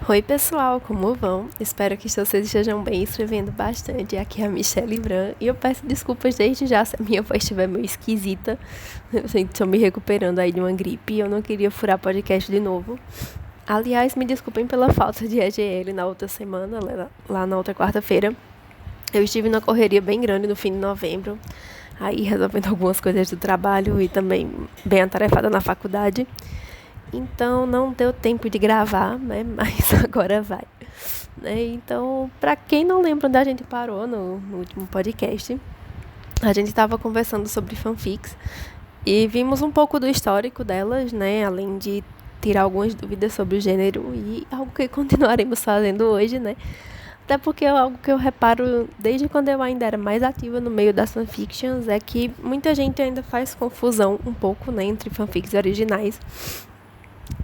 Oi pessoal, como vão? Espero que vocês estejam bem, escrevendo bastante. Aqui é a Michelle Bran e eu peço desculpas desde já se a minha voz estiver meio esquisita. Eu estou me recuperando aí de uma gripe e eu não queria furar podcast de novo. Aliás, me desculpem pela falta de EGL na outra semana, lá na outra quarta-feira. Eu estive na correria bem grande no fim de novembro, aí resolvendo algumas coisas do trabalho e também bem atarefada na faculdade. Então não deu tempo de gravar, né? Mas agora vai. Né? Então, para quem não lembra onde a gente parou no último podcast, a gente estava conversando sobre fanfics e vimos um pouco do histórico delas, né? Além de tirar algumas dúvidas sobre o gênero e algo que continuaremos fazendo hoje, né? Até porque algo que eu reparo desde quando eu ainda era mais ativa no meio das fanfictions é que muita gente ainda faz confusão um pouco, né, entre fanfics originais.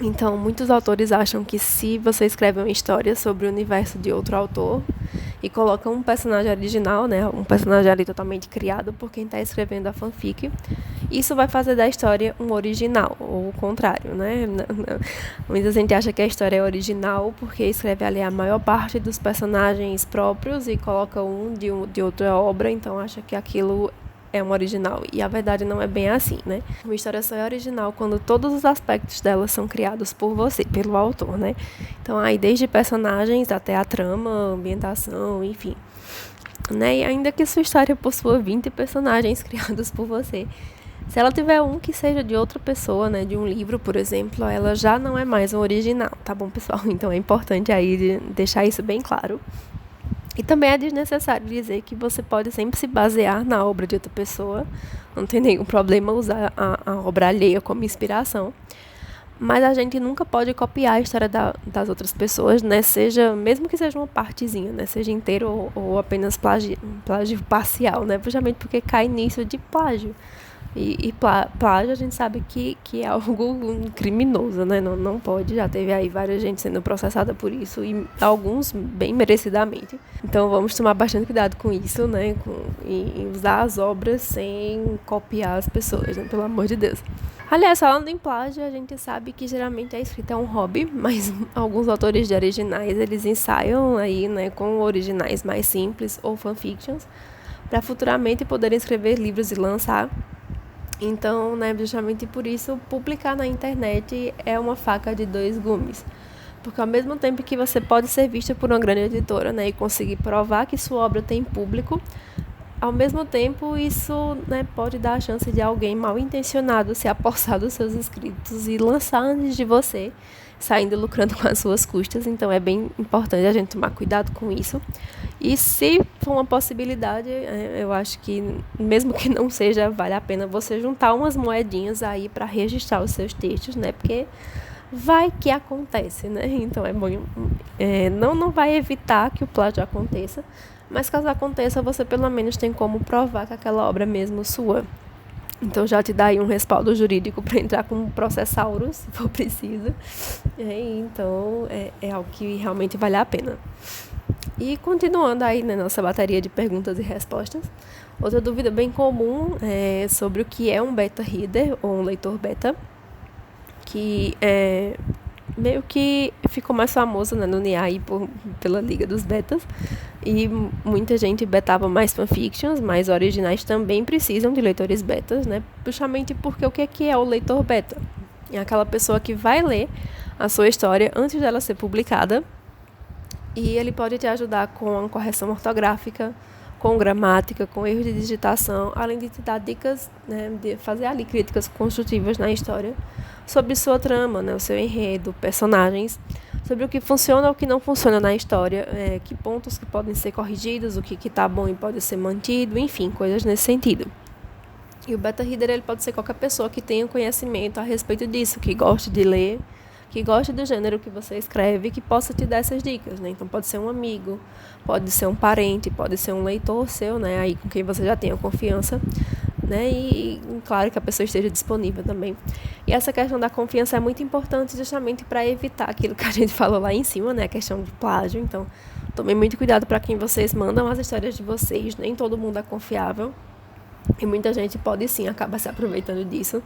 Então, muitos autores acham que se você escreve uma história sobre o universo de outro autor e coloca um personagem original, né, um personagem ali totalmente criado por quem está escrevendo a fanfic, isso vai fazer da história um original, ou o contrário, né? Muita gente acha que a história é original porque escreve ali a maior parte dos personagens próprios e coloca de outra obra, então acha que aquilo é um original. E a verdade não é bem assim, né? Uma história só é original quando todos os aspectos dela são criados por você, pelo autor, né? Então, aí desde personagens até a trama, ambientação, enfim. Né? E ainda que sua história possua 20 personagens criados por você, se ela tiver um que seja de outra pessoa, né, de um livro, por exemplo, ela já não é mais um original, tá bom, pessoal? Então é importante aí deixar isso bem claro. E também é desnecessário dizer que você pode sempre se basear na obra de outra pessoa. Não tem nenhum problema usar a obra alheia como inspiração. Mas a gente nunca pode copiar a história das outras pessoas, né? Mesmo que seja uma partezinha, né? Seja inteiro ou apenas plágio parcial, né? Justamente porque cai nisso de plágio. E plágio a gente sabe que é algo criminoso, né? Não pode. Já teve aí várias gente sendo processada por isso e alguns bem merecidamente. Então vamos tomar bastante cuidado com isso, né? Em usar as obras sem copiar as pessoas, né? Pelo amor de Deus. Aliás, falando em plágio, a gente sabe que geralmente a escrita é um hobby, mas alguns autores de originais, eles ensaiam aí, né, com originais mais simples ou fanfictions, para futuramente poderem escrever livros e lançar. Então, né, justamente por isso, publicar na internet é uma faca de dois gumes. Porque ao mesmo tempo que você pode ser vista por uma grande editora, né, e conseguir provar que sua obra tem público, ao mesmo tempo isso, né, pode dar a chance de alguém mal intencionado se apossar dos seus escritos e lançar antes de você, saindo lucrando com as suas custas. Então é bem importante a gente tomar cuidado com isso. E se for uma possibilidade, eu acho que, mesmo que não seja, vale a pena você juntar umas moedinhas aí para registrar os seus textos, né? Porque vai que acontece, né? Então é bom, não vai evitar que o plágio aconteça, mas caso aconteça, você pelo menos tem como provar que aquela obra é mesmo sua. Então já te dá aí um respaldo jurídico para entrar com um processauro, se for preciso. Então é algo que realmente vale a pena. E continuando aí na nossa bateria de perguntas e respostas, outra dúvida bem comum é sobre o que é um beta reader ou um leitor beta, que meio que ficou mais famoso, né, no NIAI pela Liga dos Betas, e muita gente betava mais fanfictions, mas originais também precisam de leitores betas, né, justamente porque o que é o leitor beta? É aquela pessoa que vai ler a sua história antes dela ser publicada, e ele pode te ajudar com a correção ortográfica, com gramática, com erros de digitação, além de te dar dicas, né, de fazer ali críticas construtivas na história, sobre sua trama, né, o seu enredo, personagens, sobre o que funciona ou o que não funciona na história, que pontos que podem ser corrigidos, o que está bom e pode ser mantido, enfim, coisas nesse sentido. E o beta reader ele pode ser qualquer pessoa que tenha conhecimento a respeito disso, que goste de ler, que goste do gênero que você escreve, que possa te dar essas dicas, né? Então pode ser um amigo, pode ser um parente, pode ser um leitor seu, né? Aí com quem você já tenha confiança, né? E claro que a pessoa esteja disponível também. E essa questão da confiança é muito importante justamente para evitar aquilo que a gente falou lá em cima, né? A questão de plágio. Então, tomem muito cuidado para quem vocês mandam as histórias de vocês. Nem todo mundo é confiável. E muita gente pode sim acabar se aproveitando disso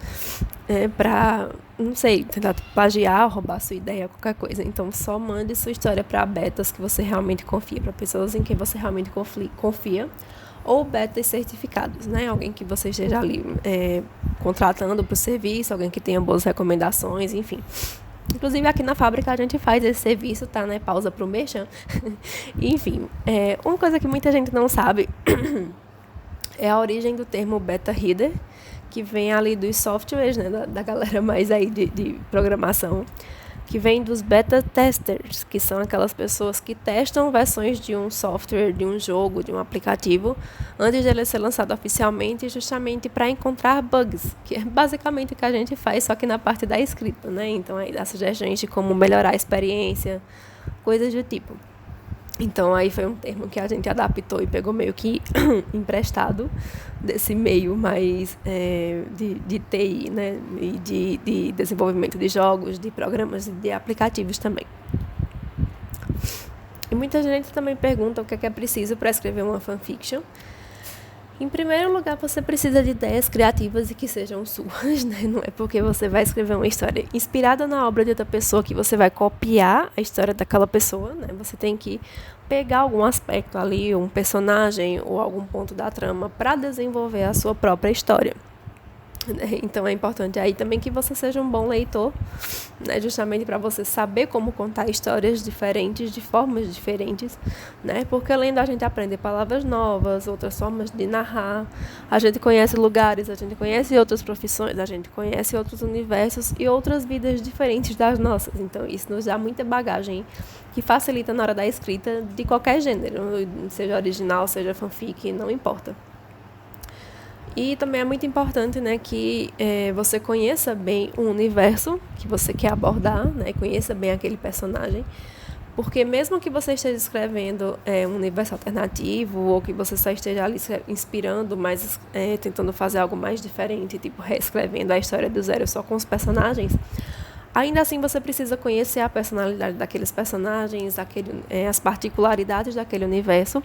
pra, não sei, tentar plagiar, roubar sua ideia, qualquer coisa. Então só mande sua história para betas que você realmente confia, para pessoas em quem você realmente confia, ou betas certificados, né? Alguém que você esteja ali contratando para o serviço, alguém que tenha boas recomendações, enfim. Inclusive aqui na fábrica a gente faz esse serviço, tá, né? Pausa pro merchan. Enfim, uma coisa que muita gente não sabe é a origem do termo beta reader, que vem ali dos softwares, né, da galera mais aí de programação, que vem dos beta testers, que são aquelas pessoas que testam versões de um software, de um jogo, de um aplicativo, antes de ele ser lançado oficialmente, justamente para encontrar bugs, que é basicamente o que a gente faz, só que na parte da escrita, né? Então aí dá sugestões de como melhorar a experiência, coisas do tipo. Então, aí foi um termo que a gente adaptou e pegou meio que emprestado desse meio mais de TI, né? E de desenvolvimento de jogos, de programas e de aplicativos também. E muita gente também pergunta o que é preciso para escrever uma fanfiction. Em primeiro lugar, você precisa de ideias criativas e que sejam suas, né? Não é porque você vai escrever uma história inspirada na obra de outra pessoa que você vai copiar a história daquela pessoa, né? Você tem que pegar algum aspecto ali, um personagem ou algum ponto da trama para desenvolver a sua própria história. Então é importante aí também que você seja um bom leitor, né, justamente para você saber como contar histórias diferentes, de formas diferentes, né, porque lendo a gente aprende palavras novas, outras formas de narrar, a gente conhece lugares, a gente conhece outras profissões, a gente conhece outros universos e outras vidas diferentes das nossas. Então isso nos dá muita bagagem que facilita na hora da escrita de qualquer gênero, seja original, seja fanfic, não importa. E também é muito importante, né, que você conheça bem o universo que você quer abordar, né, conheça bem aquele personagem, porque mesmo que você esteja escrevendo um universo alternativo ou que você só esteja ali inspirando, mas tentando fazer algo mais diferente, tipo reescrevendo a história do zero só com os personagens, ainda assim você precisa conhecer a personalidade daqueles personagens, as particularidades daquele universo,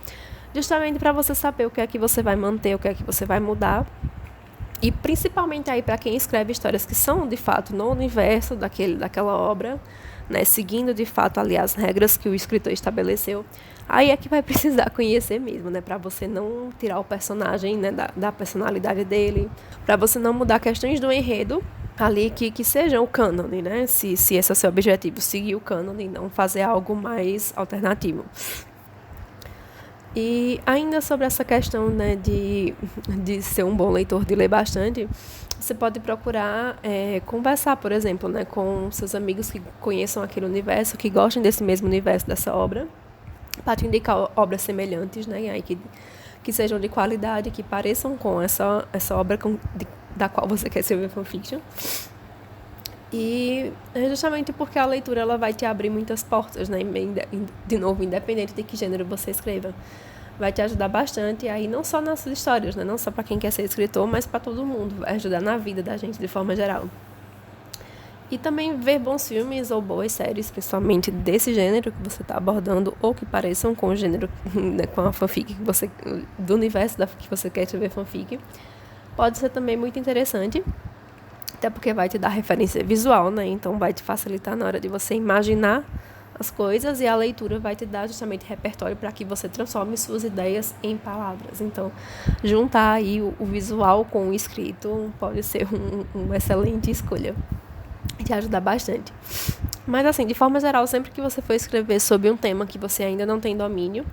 justamente para você saber o que é que você vai manter, o que é que você vai mudar. E principalmente aí para quem escreve histórias que são de fato no universo daquela obra, né, seguindo de fato ali as regras que o escritor estabeleceu, aí é que vai precisar conhecer mesmo, né, para você não tirar o personagem, né, da personalidade dele, para você não mudar questões do enredo ali que sejam o cânone, né, se esse é o seu objetivo, seguir o cânone e não fazer algo mais alternativo. E ainda sobre essa questão, né, de ser um bom leitor, de ler bastante, você pode procurar conversar, por exemplo, né, com seus amigos que conheçam aquele universo, que gostem desse mesmo universo, dessa obra, para te indicar obras semelhantes, né, aí que sejam de qualidade, que pareçam com essa obra da qual você quer escrever fanfiction. E é justamente porque a leitura ela vai te abrir muitas portas, né? De novo, independente de que gênero você escreva. Vai te ajudar bastante, aí não só nas histórias, né? Não só para quem quer ser escritor, mas para todo mundo. Vai ajudar na vida da gente de forma geral. E também ver bons filmes ou boas séries, principalmente desse gênero que você está abordando, ou que pareçam com o gênero, né, com a fanfic do universo que você quer escrever fanfic. Pode ser também muito interessante. Até porque vai te dar referência visual, né? Então vai te facilitar na hora de você imaginar as coisas e a leitura vai te dar justamente repertório para que você transforme suas ideias em palavras. Então, juntar aí o visual com o escrito pode ser uma excelente escolha. Te ajudar bastante. Mas assim, de forma geral, sempre que você for escrever sobre um tema que você ainda não tem domínio,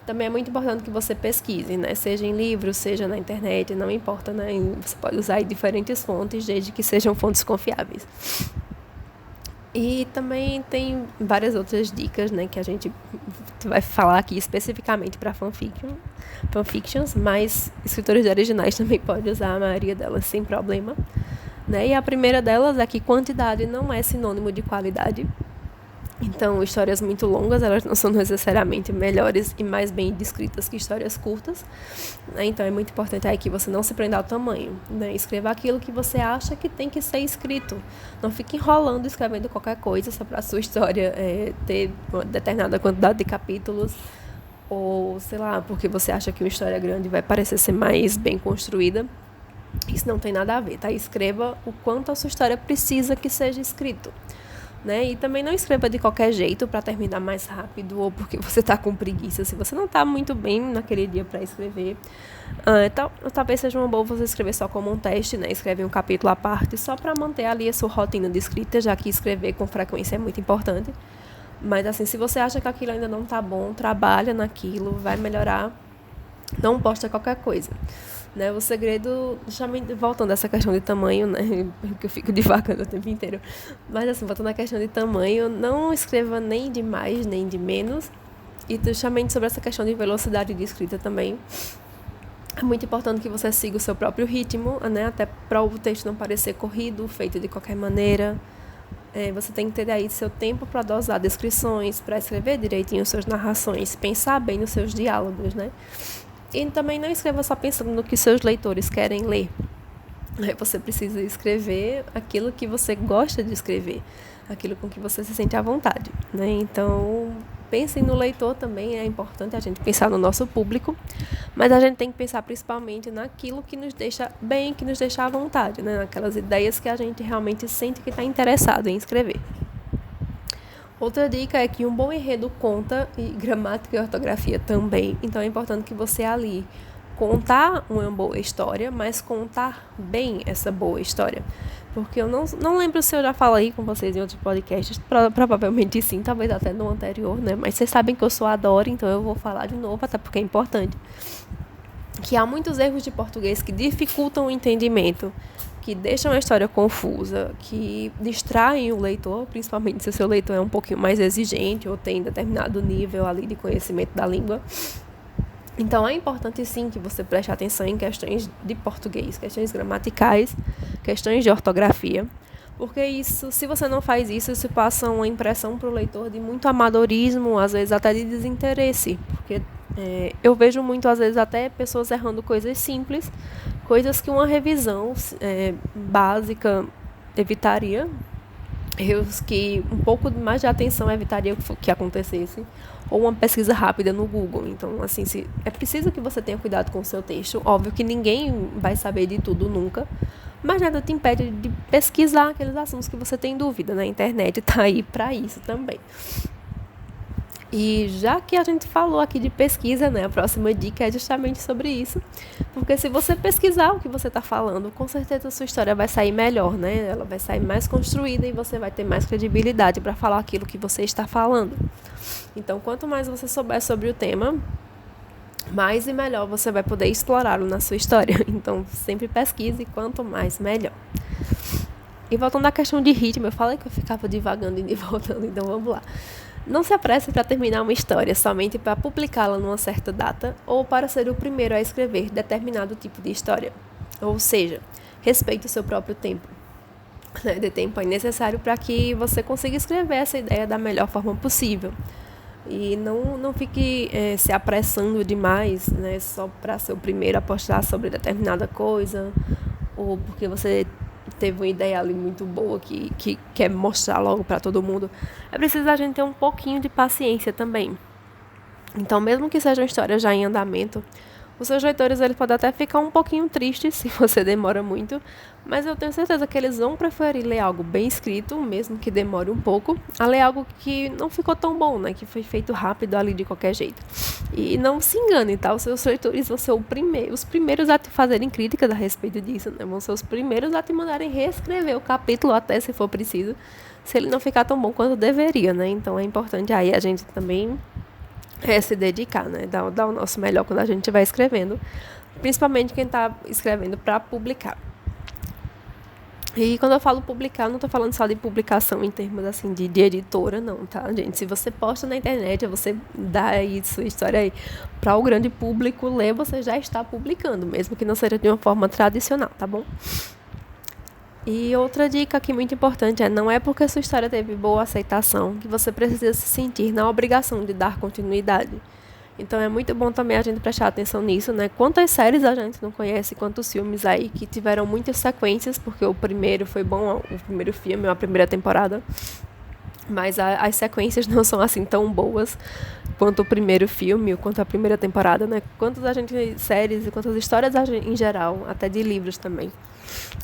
também é muito importante que você pesquise, né? Seja em livros, seja na internet, não importa, né? Você pode usar aí diferentes fontes, desde que sejam fontes confiáveis. E também tem várias outras dicas, né? Que a gente vai falar aqui especificamente para fanfictions, mas escritores originais também podem usar a maioria delas sem problema, né? E a primeira delas é que quantidade não é sinônimo de qualidade. Então, histórias muito longas, elas não são necessariamente melhores e mais bem descritas que histórias curtas, né? Então, é muito importante aí que você não se prenda ao tamanho, né? Escreva aquilo que você acha que tem que ser escrito. Não fique enrolando, escrevendo qualquer coisa só para a sua história ter uma determinada quantidade de capítulos. ou, sei lá, porque você acha que uma história grande vai parecer ser mais bem construída. Isso não tem nada a ver, tá? Escreva o quanto a sua história precisa que seja escrito, né? E também não escreva de qualquer jeito para terminar mais rápido ou porque você está com preguiça. Se você não está muito bem naquele dia para escrever, então, talvez seja uma boa você escrever só como um teste, né? Escreve um capítulo à parte só para manter ali a sua rotina de escrita, já que escrever com frequência é muito importante. Mas assim, se você acha que aquilo ainda não está bom, trabalha naquilo, vai melhorar. Não posta qualquer coisa, né? O segredo, voltando a essa questão de tamanho, né? Que eu fico divagando o tempo inteiro. Mas assim, voltando à questão de tamanho, não escreva nem de mais, nem de menos. E justamente sobre essa questão de velocidade de escrita também. É muito importante que você siga o seu próprio ritmo, né? Até para o texto não parecer corrido, feito de qualquer maneira. Você tem que ter aí seu tempo para dosar descrições, para escrever direitinho suas narrações, pensar bem nos seus diálogos, né? E também não escreva só pensando no que seus leitores querem ler. Você precisa escrever aquilo que você gosta de escrever, aquilo com que você se sente à vontade, né? Então, pensem no leitor também, é importante a gente pensar no nosso público, mas a gente tem que pensar principalmente naquilo que nos deixa bem, que nos deixa à vontade, né? Naquelas ideias que a gente realmente sente que está interessado em escrever. Outra dica é que um bom enredo conta, e gramática e ortografia também. Então é importante que você ali contar uma boa história, mas contar bem essa boa história. Porque eu não lembro se eu já falei com vocês em outros podcasts, provavelmente sim, talvez até no anterior, né? Mas vocês sabem que eu sou a Dora, então eu vou falar de novo, até porque é importante. Que há muitos erros de português que dificultam o entendimento, que deixam a história confusa, que distraem o leitor, principalmente se o seu leitor é um pouquinho mais exigente ou tem determinado nível ali de conhecimento da língua. Então é importante sim que você preste atenção em questões de português, questões gramaticais, questões de ortografia, porque isso, se você não faz isso, isso passa uma impressão para o leitor de muito amadorismo, às vezes até de desinteresse, porque eu vejo muito, às vezes, até pessoas errando coisas simples, coisas que uma revisão básica evitaria, erros que um pouco mais de atenção evitaria que acontecesse, ou uma pesquisa rápida no Google. Então, assim, é preciso que você tenha cuidado com o seu texto. Óbvio que ninguém vai saber de tudo nunca, mas nada te impede de pesquisar aqueles assuntos que você tem dúvida. Na internet está aí para isso também. E já que a gente falou aqui de pesquisa, né, a próxima dica é justamente sobre isso. Porque se você pesquisar o que você está falando, com certeza a sua história vai sair melhor, né? Ela vai sair mais construída e você vai ter mais credibilidade para falar aquilo que você está falando. Então, quanto mais você souber sobre o tema, mais e melhor você vai poder explorá-lo na sua história. Então, sempre pesquise, quanto mais, melhor. E voltando à questão de ritmo, eu falei que eu ficava divagando e voltando, então vamos lá. Não se apresse para terminar uma história somente para publicá-la numa certa data ou para ser o primeiro a escrever determinado tipo de história. Ou seja, respeite o seu próprio tempo. De tempo é necessário para que você consiga escrever essa ideia da melhor forma possível. E não fique se apressando demais, né, só para ser o primeiro a postar sobre determinada coisa, ou porque você teve uma ideia ali muito boa que quer mostrar logo para todo mundo. É preciso a gente ter um pouquinho de paciência também. Então, mesmo que seja uma história já em andamento, os seus leitores eles podem até ficar um pouquinho tristes se você demora muito, mas eu tenho certeza que eles vão preferir ler algo bem escrito, mesmo que demore um pouco, a ler algo que não ficou tão bom, né? Que foi feito rápido ali de qualquer jeito. E não se engane, tá? Os seus leitores vão ser os primeiros a te fazerem críticas a respeito disso, né? Vão ser os primeiros a te mandarem reescrever o capítulo até se for preciso, se ele não ficar tão bom quanto deveria, né? Então é importante aí a gente também se dedicar, né? Dar o nosso melhor quando a gente estiver escrevendo, principalmente quem está escrevendo para publicar. E quando eu falo publicar, não estou falando só de publicação em termos assim de editora, não, tá, gente? Se você posta na internet, você dá aí sua história aí para o grande público ler, você já está publicando, mesmo que não seja de uma forma tradicional, tá bom? E outra dica aqui muito importante não é porque sua história teve boa aceitação que você precisa se sentir na obrigação de dar continuidade. Então é muito bom também a gente prestar atenção nisso, né? Quantas séries a gente não conhece, quantos filmes aí que tiveram muitas sequências, porque o primeiro foi bom, o primeiro filme, a primeira temporada, mas as sequências não são assim tão boas, quanto o primeiro filme, quanto a primeira temporada, né? Quantas séries e quantas histórias em geral, até de livros também,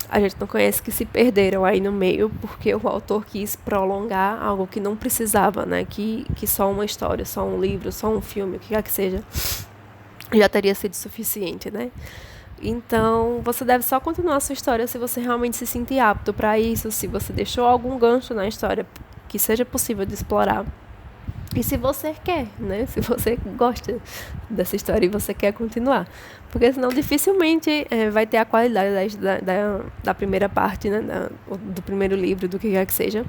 a gente não conhece, que se perderam aí no meio porque o autor quis prolongar algo que não precisava, né? Que só uma história, só um livro, só um filme, o que quer que seja, já teria sido suficiente, né? Então, você deve só continuar a sua história se você realmente se sentir apto para isso, se você deixou algum gancho na história que seja possível de explorar. E se você quer, né? Se você gosta dessa história e você quer continuar. Porque senão dificilmente vai ter a qualidade da primeira parte, né? Do primeiro livro, do que quer que seja.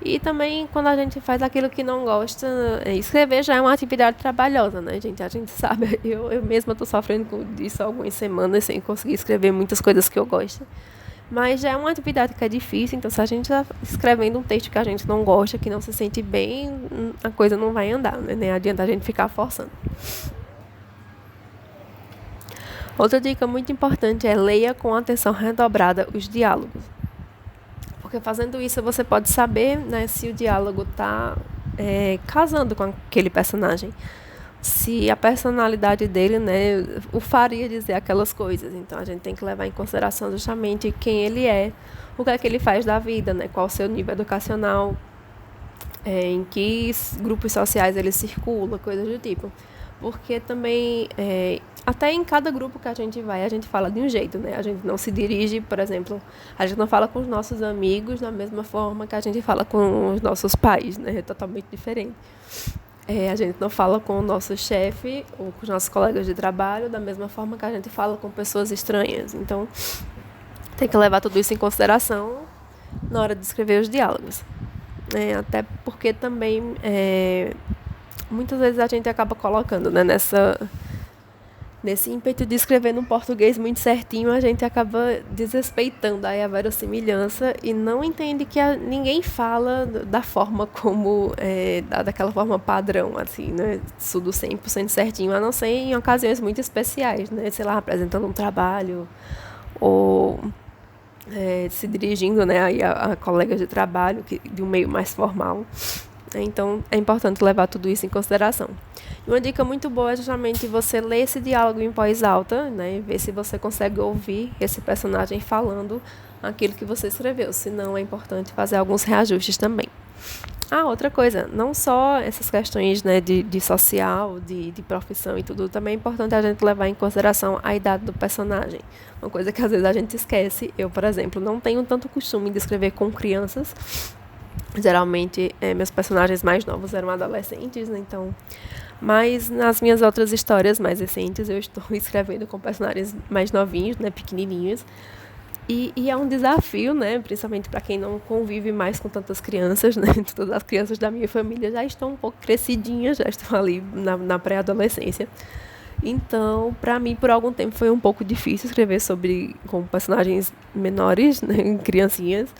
E também, quando a gente faz aquilo que não gosta, escrever já é uma atividade trabalhosa, né, gente? A gente sabe, eu mesma estou sofrendo com isso há algumas semanas sem conseguir escrever muitas coisas que eu gosto. Mas já é uma atividade que é difícil, então se a gente está escrevendo um texto que a gente não gosta, que não se sente bem, a coisa não vai andar, né? Nem adianta a gente ficar forçando. Outra dica muito importante é leia com atenção redobrada os diálogos. Porque fazendo isso você pode saber, né, se o diálogo está casando com aquele personagem. Se a personalidade dele, né, o faria dizer aquelas coisas. Então a gente tem que levar em consideração justamente quem ele é, o que é que ele faz da vida, né, qual o seu nível educacional, em que grupos sociais ele circula, coisas do tipo. Porque também, até em cada grupo que a gente vai, a gente fala de um jeito, né? A gente não se dirige, por exemplo, a gente não fala com os nossos amigos da mesma forma que a gente fala com os nossos pais, né? É totalmente diferente. A gente não fala com o nosso chefe ou com os nossos colegas de trabalho da mesma forma que a gente fala com pessoas estranhas. Então, tem que levar tudo isso em consideração na hora de escrever os diálogos. Até porque também, muitas vezes a gente acaba colocando, né, nesse ímpeto de escrever num português muito certinho, a gente acaba desrespeitando aí a verossimilhança e não entende que ninguém fala da forma como, daquela forma padrão, assim, né? Tudo 100% certinho, a não ser em ocasiões muito especiais, né? Sei lá, apresentando um trabalho ou se dirigindo, né, aí a colegas de trabalho de um meio mais formal. Então, é importante levar tudo isso em consideração. E uma dica muito boa é justamente você ler esse diálogo em voz alta, né, e ver se você consegue ouvir esse personagem falando aquilo que você escreveu. Se não, é importante fazer alguns reajustes também. Outra coisa, não só essas questões, né, de social, de profissão e tudo, também é importante a gente levar em consideração a idade do personagem. Uma coisa que às vezes a gente esquece. Eu, por exemplo, não tenho tanto costume de escrever com crianças. Geralmente, meus personagens mais novos eram adolescentes, né, então... Mas nas minhas outras histórias mais recentes, eu estou escrevendo com personagens mais novinhos, né, pequenininhos. E é um desafio, né, principalmente para quem não convive mais com tantas crianças, né, todas as crianças da minha família já estão um pouco crescidinhas, já estão ali na pré-adolescência. Então, para mim, por algum tempo, foi um pouco difícil escrever com personagens menores, né, criancinhas.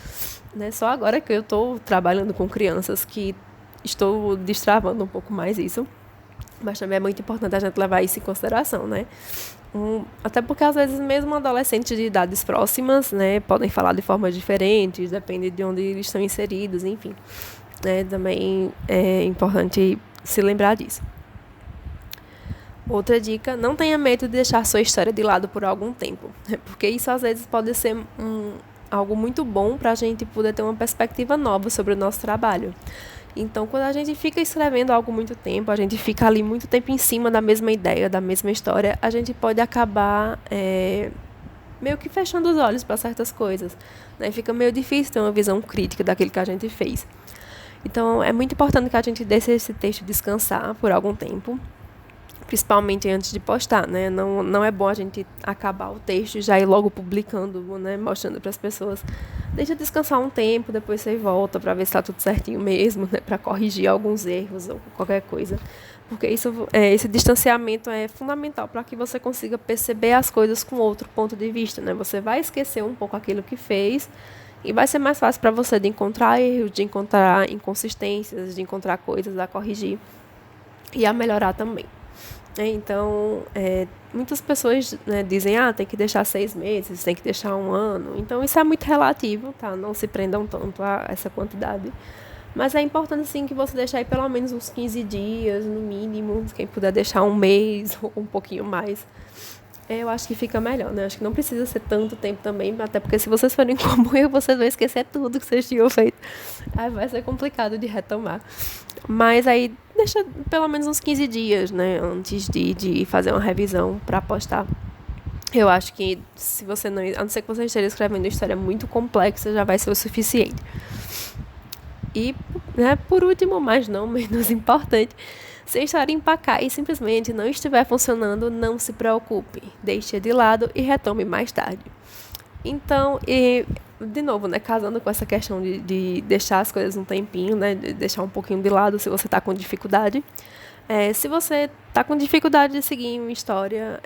Né, só agora que eu estou trabalhando com crianças que estou destravando um pouco mais isso. Mas também é muito importante a gente levar isso em consideração, né? Até porque, às vezes, mesmo adolescentes de idades próximas, né, podem falar de formas diferentes, depende de onde eles estão inseridos, enfim. Né, também é importante se lembrar disso. Outra dica, não tenha medo de deixar sua história de lado por algum tempo. Porque isso, às vezes, pode ser algo muito bom para a gente poder ter uma perspectiva nova sobre o nosso trabalho. Então, quando a gente fica escrevendo algo muito tempo, a gente fica ali muito tempo em cima da mesma ideia, da mesma história, a gente pode acabar meio que fechando os olhos para certas coisas, né? Fica meio difícil ter uma visão crítica daquilo que a gente fez. Então, é muito importante que a gente deixe esse texto descansar por algum tempo, principalmente antes de postar, né? Não é bom a gente acabar o texto e já ir logo publicando, né? Mostrando para as pessoas. Deixa descansar um tempo, depois você volta para ver se está tudo certinho mesmo, né? Para corrigir alguns erros ou qualquer coisa. Porque esse distanciamento é fundamental para que você consiga perceber as coisas com outro ponto de vista, né? Você vai esquecer um pouco aquilo que fez e vai ser mais fácil para você de encontrar erros, de encontrar inconsistências, de encontrar coisas a corrigir e a melhorar também. Então, muitas pessoas, né, dizem, tem que deixar 6 meses, tem que deixar 1 ano. Então, isso é muito relativo, tá? Não se prendam tanto a essa quantidade. Mas é importante, sim, que você deixe aí pelo menos uns 15 dias, no mínimo. Quem puder deixar um mês ou um pouquinho mais, eu acho que fica melhor, né? Acho que não precisa ser tanto tempo também, até porque se vocês forem como eu, vocês vão esquecer tudo que vocês tinham feito. Aí vai ser complicado de retomar. Mas aí deixa pelo menos uns 15 dias, né? Antes de fazer uma revisão para postar. Eu acho que se você não, a não ser que você esteja escrevendo uma história muito complexa, já vai ser o suficiente. E, né, por último, mas não menos importante, se a história empacar e simplesmente não estiver funcionando, não se preocupe. Deixe de lado e retome mais tarde. Então, de novo, né, casando com essa questão de deixar as coisas um tempinho, né, de deixar um pouquinho de lado se você está com dificuldade. Se você está com dificuldade de seguir uma história,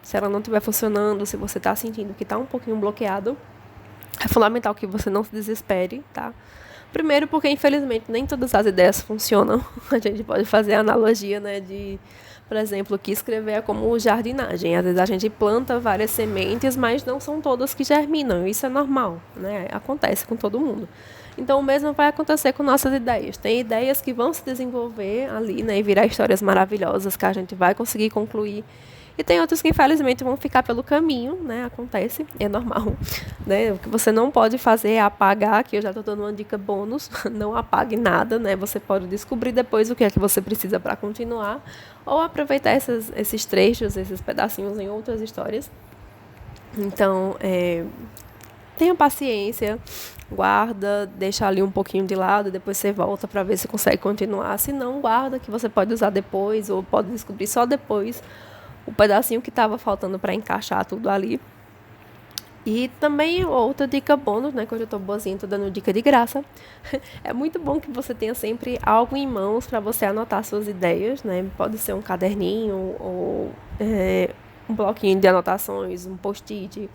se ela não estiver funcionando, se você está sentindo que está um pouquinho bloqueado, é fundamental que você não se desespere, tá? Primeiro porque, infelizmente, nem todas as ideias funcionam. A gente pode fazer a analogia, né, de, por exemplo, que escrever é como jardinagem. Às vezes a gente planta várias sementes, mas não são todas que germinam. Isso é normal, né? Acontece com todo mundo. Então, o mesmo vai acontecer com nossas ideias. Tem ideias que vão se desenvolver ali, né, e virar histórias maravilhosas que a gente vai conseguir concluir. E tem outros que, infelizmente, vão ficar pelo caminho, né? Acontece, é normal, né? O que você não pode fazer é apagar, que eu já estou dando uma dica bônus, não apague nada, né? Você pode descobrir depois o que é que você precisa para continuar, ou aproveitar esses trechos, esses pedacinhos em outras histórias. Então, tenha paciência, guarda, deixa ali um pouquinho de lado, depois você volta para ver se consegue continuar. Se não, guarda, que você pode usar depois, ou pode descobrir só depois o pedacinho que estava faltando para encaixar tudo ali. E também outra dica bônus, né, que hoje eu estou boazinha, estou dando dica de graça. É muito bom que você tenha sempre algo em mãos para você anotar suas ideias, né? Pode ser um caderninho ou um bloquinho de anotações, um post-it.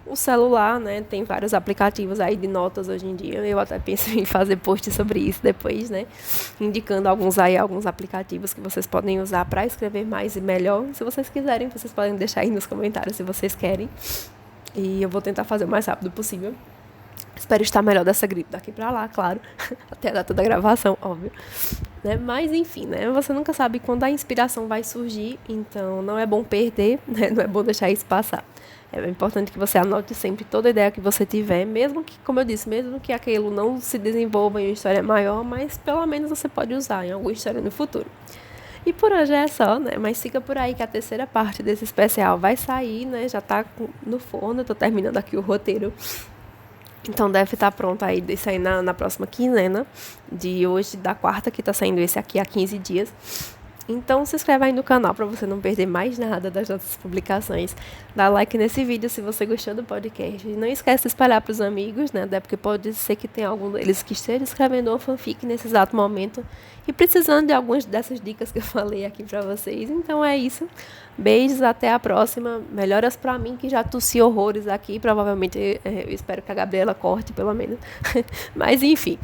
O celular, né, tem vários aplicativos aí de notas hoje em dia. Eu até penso em fazer post sobre isso depois, né, indicando alguns aplicativos que vocês podem usar para escrever mais e melhor. Se vocês quiserem, vocês podem deixar aí nos comentários se vocês querem. E eu vou tentar fazer o mais rápido possível. Espero estar melhor dessa gripe daqui pra lá, claro. Até a data da gravação, óbvio. Né? Mas, enfim, né? Você nunca sabe quando a inspiração vai surgir. Então, não é bom perder, né? Não é bom deixar isso passar. É importante que você anote sempre toda ideia que você tiver. Mesmo que, como eu disse, mesmo que aquilo não se desenvolva em uma história maior. Mas, pelo menos, você pode usar em alguma história no futuro. E por hoje é só, né? Mas fica por aí que a terceira parte desse especial vai sair, né? Já tá no forno, eu tô terminando aqui o roteiro. Então deve estar pronto aí de sair na próxima quinzena de hoje, da quarta, que tá saindo esse aqui há 15 dias. Então se inscreve aí no canal para você não perder mais nada das nossas publicações. Dá like nesse vídeo se você gostou do podcast. E não esquece de espalhar para os amigos, né? Até porque pode ser que tenha algum deles que esteja escrevendo uma fanfic nesse exato momento e precisando de algumas dessas dicas que eu falei aqui para vocês. Então é isso. Beijos, até a próxima. Melhoras para mim que já tossi horrores aqui. Provavelmente eu espero que a Gabriela corte pelo menos. Mas enfim,